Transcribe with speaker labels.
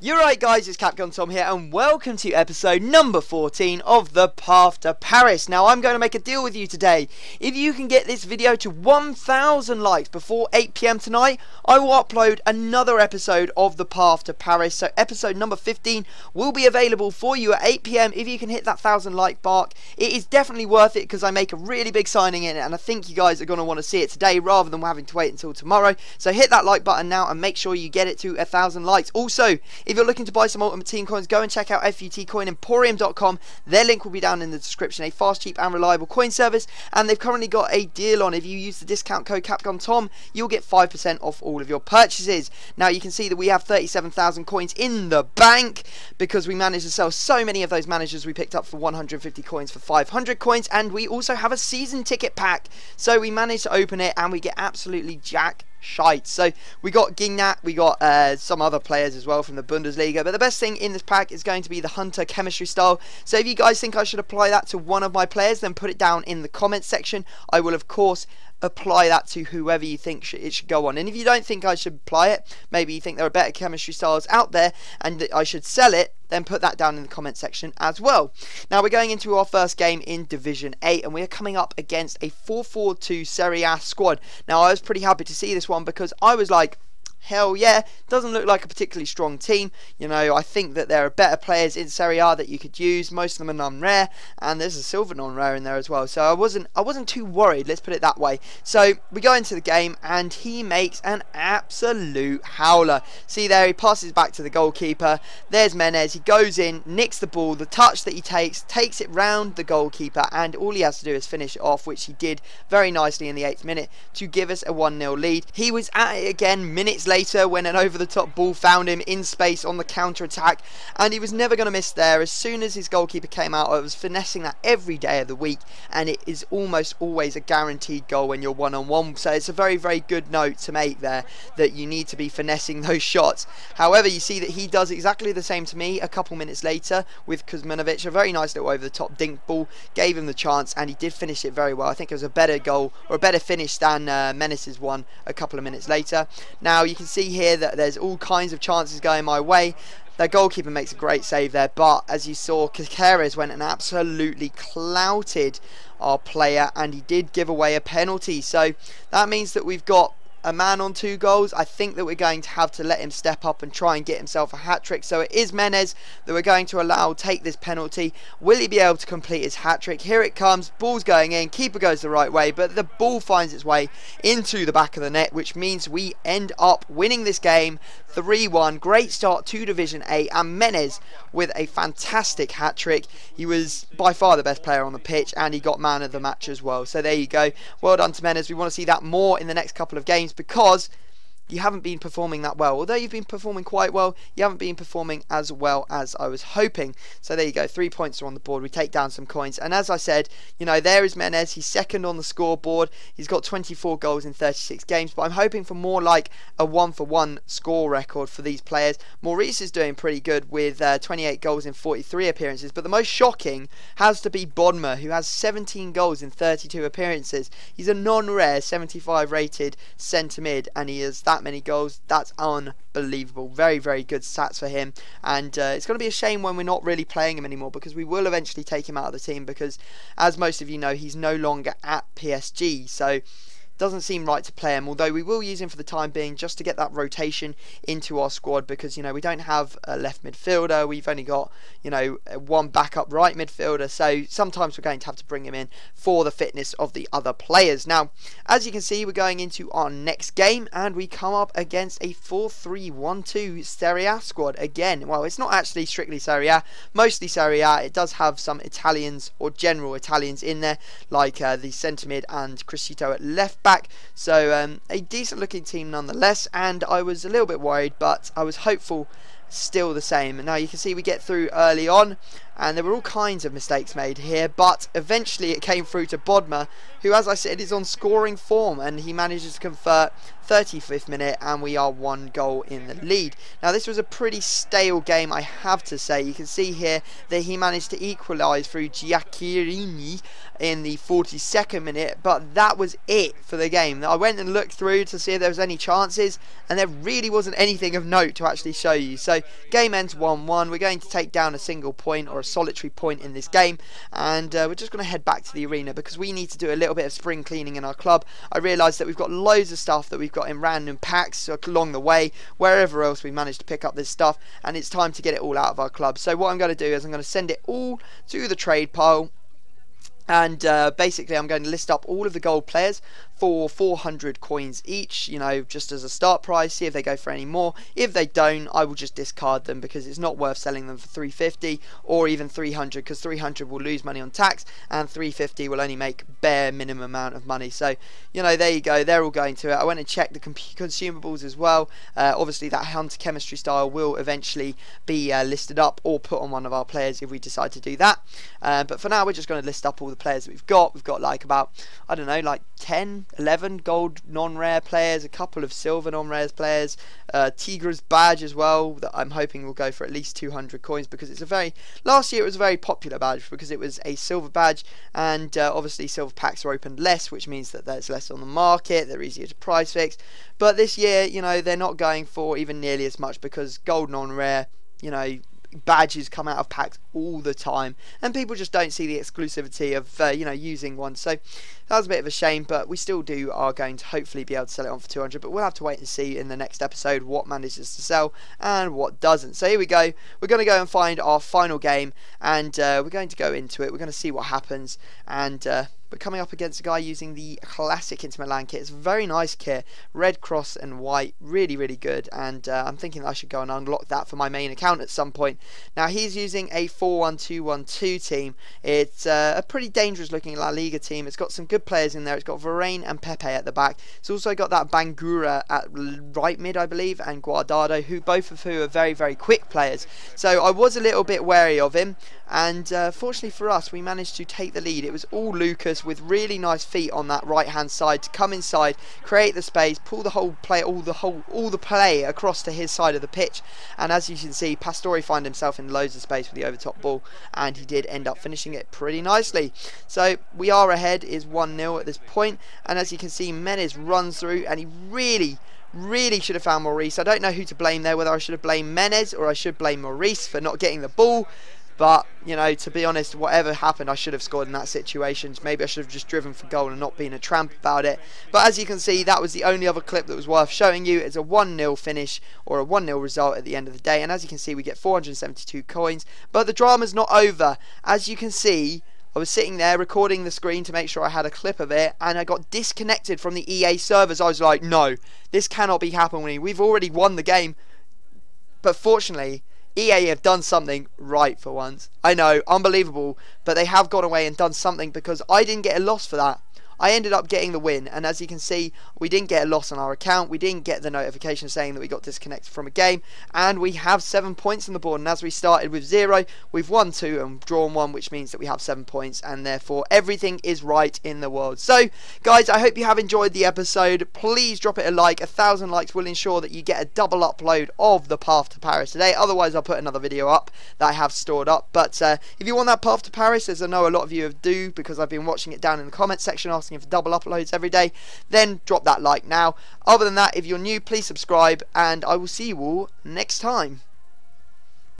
Speaker 1: You're right guys, it's Capcom Tom here and welcome to episode number 14 of The Path to Paris. Now I'm going to make a deal with you today. If you can get this video to 1,000 likes before 8 PM tonight, I will upload another episode of The Path to Paris. So episode number 15 will be available for you at 8 PM if you can hit that 1,000 like mark. It is definitely worth it because I make a really big signing in it and I think you guys are going to want to see it today rather than having to wait until tomorrow. So hit that like button now and make sure you get it to 1,000 likes. Also, if you're looking to buy some Ultimate Team coins, go and check out Ep14coinemporium.com. Their link will be down in the description. A fast, cheap and reliable coin service, and they've currently got a deal on. If you use the discount code CapcomTom, you'll get 5% off all of your purchases. Now you can see that we have 37,000 coins in the bank because we managed to sell so many of those managers we picked up for 150 coins for 500 coins, and we also have a season ticket pack. So we managed to open it and we get absolutely jack shite. So we got Gingnat, we got some other players as well from the Bundesliga, but the best thing in this pack is going to be the Hunter chemistry style. So if you guys think I should apply that to one of my players, then put it down in the comments section. I will of course apply that to whoever you think it should go on. And if you don't think I should apply it, maybe you think there are better chemistry styles out there and that I should sell it, then put that down in the comment section as well. Now we're going into our first game in Division 8 and we are coming up against a 4-4-2 Serie A squad. Now I was pretty happy to see this one because I was like, hell yeah, doesn't look like a particularly strong team. You know, I think that there are better players in Serie A that you could use. Most of them are non-rare, and there's a silver non-rare in there as well. So I wasn't too worried, let's put it that way. So we go into the game, and he makes an absolute howler. See there, he passes back to the goalkeeper. There's Menez, he goes in, nicks the ball. The touch that he takes it round the goalkeeper, and all he has to do is finish it off, which he did very nicely in the 8th minute to give us a 1-0 lead. He was at it again minutes later when an over-the-top ball found him in space on the counter-attack, and he was never going to miss there. As soon as his goalkeeper came out, I was finessing that every day of the week, and it is almost always a guaranteed goal when you're one-on-one. So it's a very, very good note to make there, that you need to be finessing those shots. However, you see that he does exactly the same to me a couple minutes later with Kuzmanovic. A very nice little over-the-top dink ball, gave him the chance, and he did finish it very well. I think it was a better goal, or a better finish than Menez's one a couple of minutes later. Now you can see here that there's all kinds of chances going my way. The goalkeeper makes a great save there, but as you saw, Caceres went and absolutely clouted our player, and he did give away a penalty. So that means that we've got a man on 2 goals. I think that we're going to have to let him step up and try and get himself a hat-trick. So it is Menez that we're going to allow take this penalty. Will he be able to complete his hat-trick? Here it comes, ball's going in, keeper goes the right way, but the ball finds its way into the back of the net, which means we end up winning this game 3-1. Great start to Division 8, and Menez with a fantastic hat-trick. He was by far the best player on the pitch, and he got man of the match as well. So there you go. Well done to Menez. We want to see that more in the next couple of games because you haven't been performing that well. Although you've been performing quite well, you haven't been performing as well as I was hoping. So there you go, 3 points are on the board. We take down some coins, and as I said, you know, there is Menez. He's second on the scoreboard. He's got 24 goals in 36 games, but I'm hoping for more like a 1-for-1 score record for these players. Maurice is doing pretty good with 28 goals in 43 appearances, but the most shocking has to be Bodmer, who has 17 goals in 32 appearances. He's a non-rare 75 rated centre mid, and he has that many goals. That's unbelievable. Very, very good stats for him, and it's going to be a shame when we're not really playing him anymore, because we will eventually take him out of the team, because as most of you know, he's no longer at PSG, so doesn't seem right to play him, although we will use him for the time being just to get that rotation into our squad, because, you know, we don't have a left midfielder. We've only got, you know, one backup right midfielder, so sometimes we're going to have to bring him in for the fitness of the other players. Now, as you can see, we're going into our next game, and we come up against a 4-3-1-2 Serie A squad again. Well, it's not actually strictly Serie A, mostly Serie A. It does have some Italians or general Italians in there, like the centre mid and Criscito at left back. So a decent looking team nonetheless, and I was a little bit worried, but I was hopeful still the same. Now you can see we get through early on, and there were all kinds of mistakes made here, but eventually it came through to Bodmer, who, as I said, is on scoring form, and he manages to convert 35th minute, and we are 1 goal in the lead. Now this was a pretty stale game, I have to say. You can see here that he managed to equalise through Giacchirini in the 42nd minute, but that was it for the game. I went and looked through to see if there was any chances, and there really wasn't anything of note to actually show you. So game ends 1-1. We're going to take down a single point or a solitary point in this game, and we're just going to head back to the arena because we need to do a little bit of spring cleaning in our club. I realised that we've got loads of stuff that we've got in random packs along the way, wherever else we managed to pick up this stuff, and it's time to get it all out of our club. So what I'm going to do is I'm going to send it all to the trade pile. And basically I'm going to list up all of the gold players for 400 coins each, you know, just as a start price, see if they go for any more. If they don't, I will just discard them because it's not worth selling them for 350 or even 300, because 300 will lose money on tax and 350 will only make bare minimum amount of money. So, you know, there you go, they're all going to it. I went and checked the consumables as well. Obviously that hunter chemistry style will eventually be listed up or put on one of our players if we decide to do that. But for now we're just going to list up all the players that we've got. We've got like about, I don't know, like 10, 11 gold non-rare players, a couple of silver non-rare players, Tigra's badge as well that I'm hoping will go for at least 200 coins, because it's a very, last year it was a very popular badge because it was a silver badge, and obviously silver packs are opened less, which means that there's less on the market, they're easier to price fix. But this year, you know, they're not going for even nearly as much because gold non-rare, you know, badges come out of packs all the time and people just don't see the exclusivity of you know, using one. So that was a bit of a shame, but we still are going to hopefully be able to sell it on for 200, but we'll have to wait and see in the next episode what manages to sell and what doesn't. So here we go, we're going to go and find our final game, and we're going to go into it. We're going to see what happens, and we're coming up against a guy using the classic Inter Milan kit. It's a very nice kit, red cross and white, really good, and I'm thinking that I should go and unlock that for my main account at some point. Now he's using a 4-1-2-1-2 team. It's a pretty dangerous looking La Liga team. It's got some good players in there. It's got Varane and Pepe at the back. It's also got that Bangura at right mid, I believe, and Guardado, who both of who are very quick players. So I was a little bit wary of him, and fortunately for us, we managed to take the lead. It was all Lucas with really nice feet on that right hand side to come inside, create the space, pull the whole play, all the play across to his side of the pitch, and as you can see, Pastore found himself in loads of space with the overtop ball, and he did end up finishing it pretty nicely. So we are ahead, is 1-0 at this point, and as you can see, Menes runs through, and he really should have found Maurice. I don't know who to blame there, whether I should have blamed Menes or I should blame Maurice for not getting the ball. But, you know, to be honest, whatever happened, I should have scored in that situation. Maybe I should have just driven for goal and not been a tramp about it. But as you can see, that was the only other clip that was worth showing you. It's a 1-0 finish, or a 1-0 result at the end of the day. And as you can see, we get 472 coins. But the drama's not over. As you can see, I was sitting there recording the screen to make sure I had a clip of it, and I got disconnected from the EA servers. I was like, no, this cannot be happening. We've already won the game. But fortunately, EA have done something right for once. I know, unbelievable, but they have gone away and done something, because I didn't get a loss for that. I ended up getting the win, and as you can see, we didn't get a loss on our account. We didn't get the notification saying that we got disconnected from a game, and we have 7 points on the board. And as we started with 0, we've won 2 and drawn 1, which means that we have 7 points, and therefore everything is right in the world. So guys, I hope you have enjoyed the episode. Please drop it a like. 1,000 likes will ensure that you get a double upload of the Path to Paris today. Otherwise I'll put another video up that I have stored up. But if you want that Path to Paris, as I know a lot of you do, because I've been watching it down in the comments section asking for double uploads every day, then drop that like now. Other than that, if you're new, please subscribe, and I will see you all next time.